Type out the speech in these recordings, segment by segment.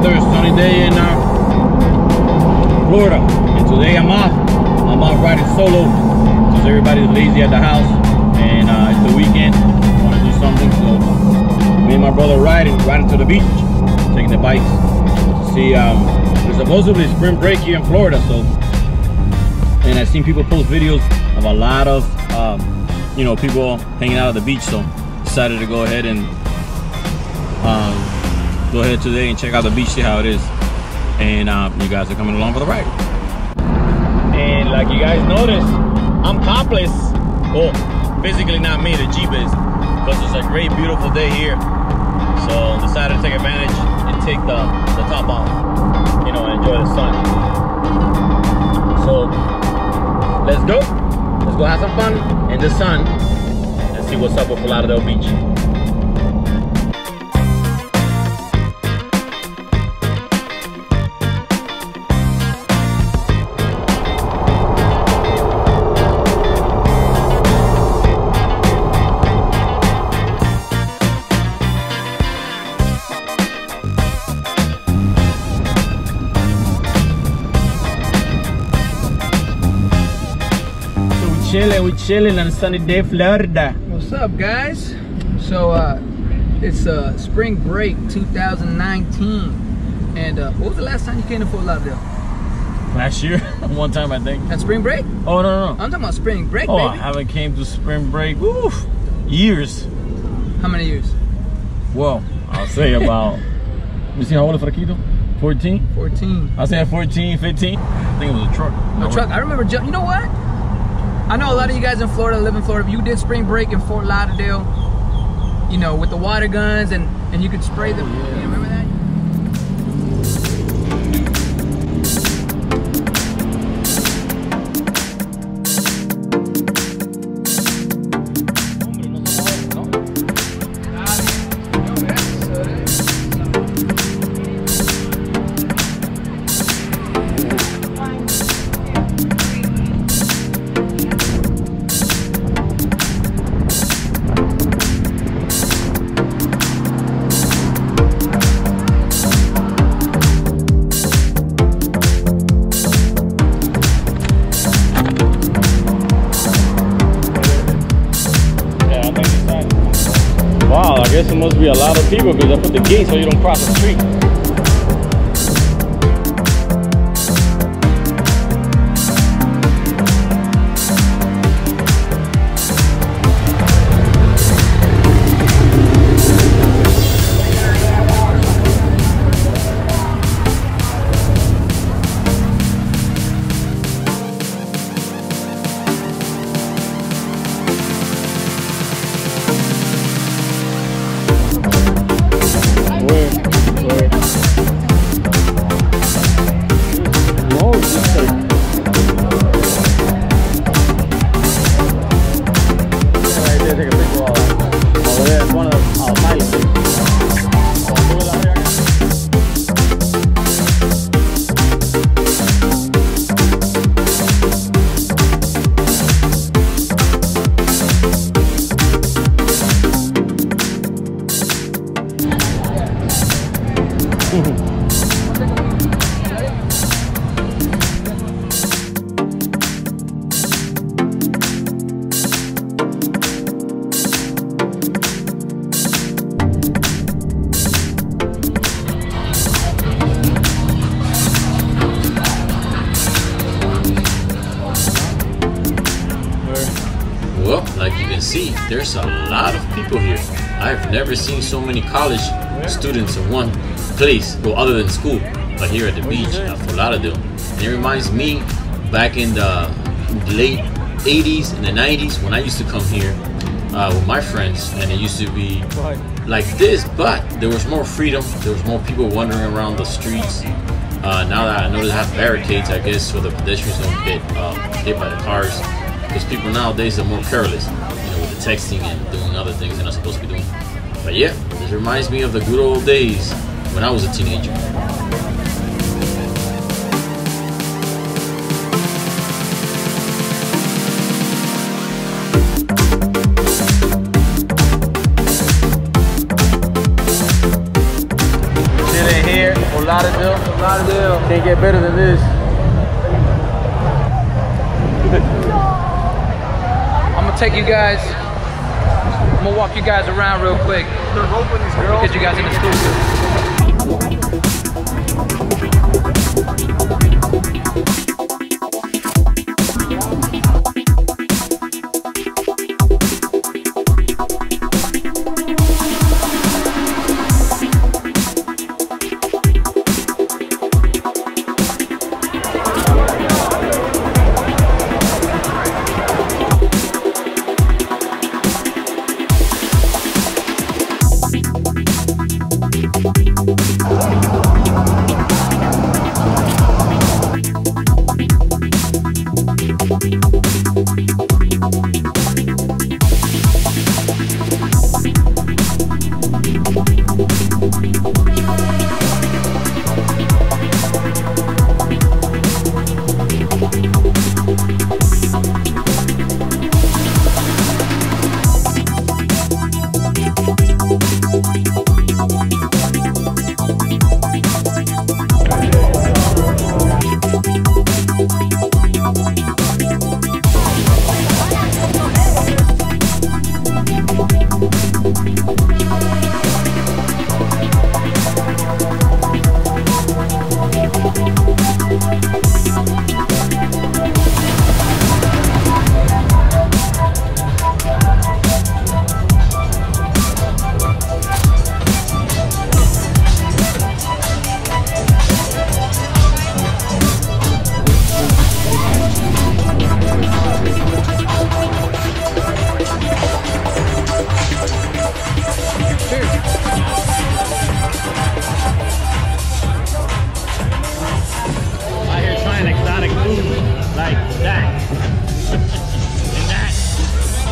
another sunny day in Florida, and today I'm off riding solo because everybody's lazy at the house, and it's the weekend. I want to do something, so me and my brother riding to the beach, taking the bikes to see there's supposedly spring break here in Florida. So, and I've seen people post videos of a lot of you know, people hanging out at the beach, so decided to go ahead and go ahead today and check out the beach, see how it is. And you guys are coming along for the ride. And like you guys notice, I'm topless. Well, physically not me, the Jeep is, because it's a great beautiful day here. So decided to take advantage and take the top off, you know, and enjoy the sun. So let's go have some fun in the sun and see what's up with Lauderdale Beach. We chilling on a sunny day, Florida. What's up, guys? So it's spring break 2019, and what was the last time you came to Fort Lauderdale? Last year, one time I think. At spring break? Oh no. I'm talking about spring break, baby. I haven't came to spring break. Oof, years. How many years? Well, I'll say about. You see how old is Fraquito? 14. 14. I'll say 14, 15. I think it was a truck. A truck. I remember. You know what? I know a lot of you guys in Florida live in Florida, but you did spring break in Fort Lauderdale, you know, with the water guns and you could spray them. Yeah. You remember that? Wow, I guess it must be a lot of people because I put the gate so you don't cross the street. Well, like you can see, there's a lot of people here. I've never seen so many college students in one place, well, other than school, but here at the beach for Lauderdale. And it reminds me back in the late 80s and the 90s when I used to come here with my friends, and it used to be like this, but there was more freedom. There was more people wandering around the streets. Now that I know they have barricades, I guess, so the pedestrians don't get hit by the cars. Because people nowadays are more careless, you know, with the texting and doing other things they're not supposed to be doing. But yeah, this reminds me of the good old days when I was a teenager. Chilling here, Fort Lauderdale. Can't get better than this. I'm gonna take you guys. I'm gonna walk you guys around real quick. Get you guys an exclusive.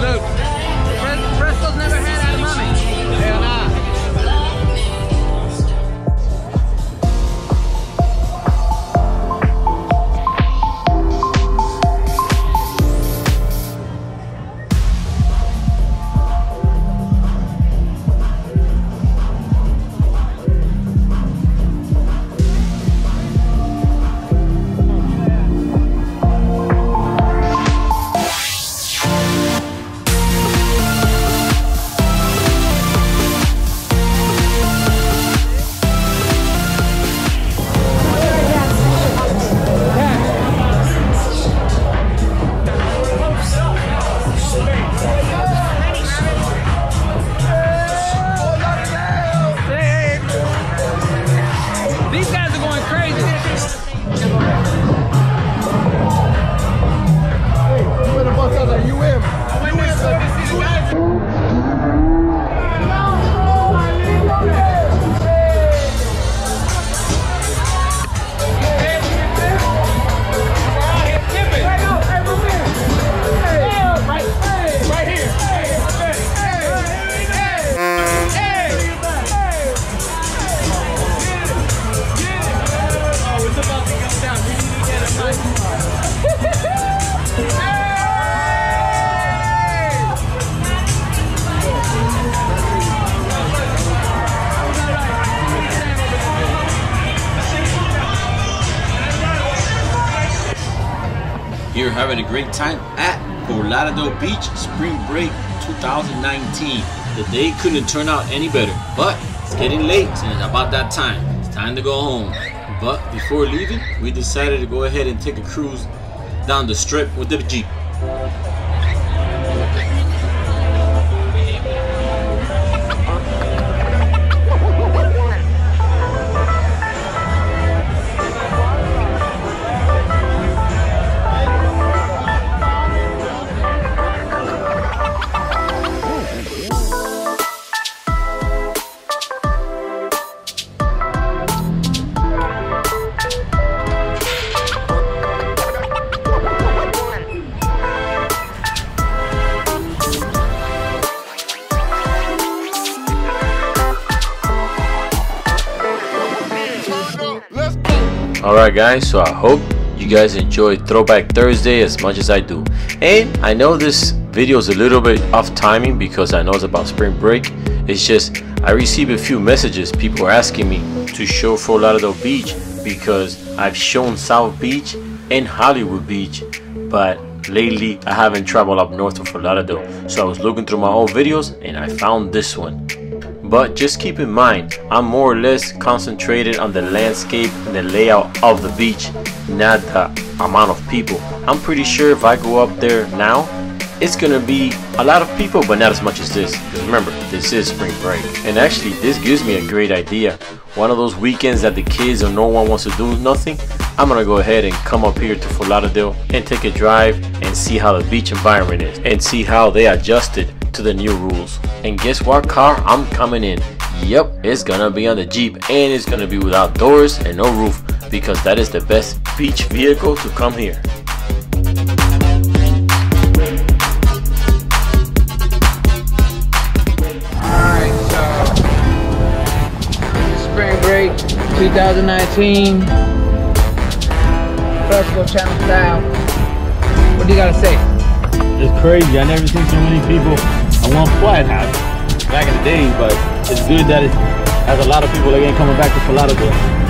Look, Fresco's never had edamame. Hell nah. You're having a great time at Fort Lauderdale Beach Spring Break 2019. The day couldn't turn out any better, but it's getting late and it's about that time. It's time to go home. But before leaving, we decided to go ahead and take a cruise down the strip with the Jeep. Alright guys, so I hope you guys enjoyed Throwback Thursday as much as I do. And I know this video is a little bit off timing because I know it's about spring break. It's just I received a few messages. People were asking me to show Fort Lauderdale Beach because I've shown South Beach and Hollywood Beach, but lately I haven't traveled up north of Fort Lauderdale, so I was looking through my old videos and I found this one. But just keep in mind, I'm more or less concentrated on the landscape and the layout of the beach, not the amount of people. I'm pretty sure if I go up there now, it's gonna be a lot of people, but not as much as this, because remember, this is spring break. And actually, this gives me a great idea. One of those weekends that the kids or no one wants to do nothing, I'm gonna go ahead and come up here to Fort Lauderdale and take a drive and see how the beach environment is and see how they adjusted to the new rules. And guess what car I'm coming in? Yep, it's gonna be on the Jeep, and it's gonna be without doors and no roof, because that is the best beach vehicle to come here. Alright, so spring break 2019 Fresco Channel style. What do you gotta say? It's crazy. I never seen so many people on one flight back in the day, but it's good that it has a lot of people that ain't coming back to Fort Lauderdale.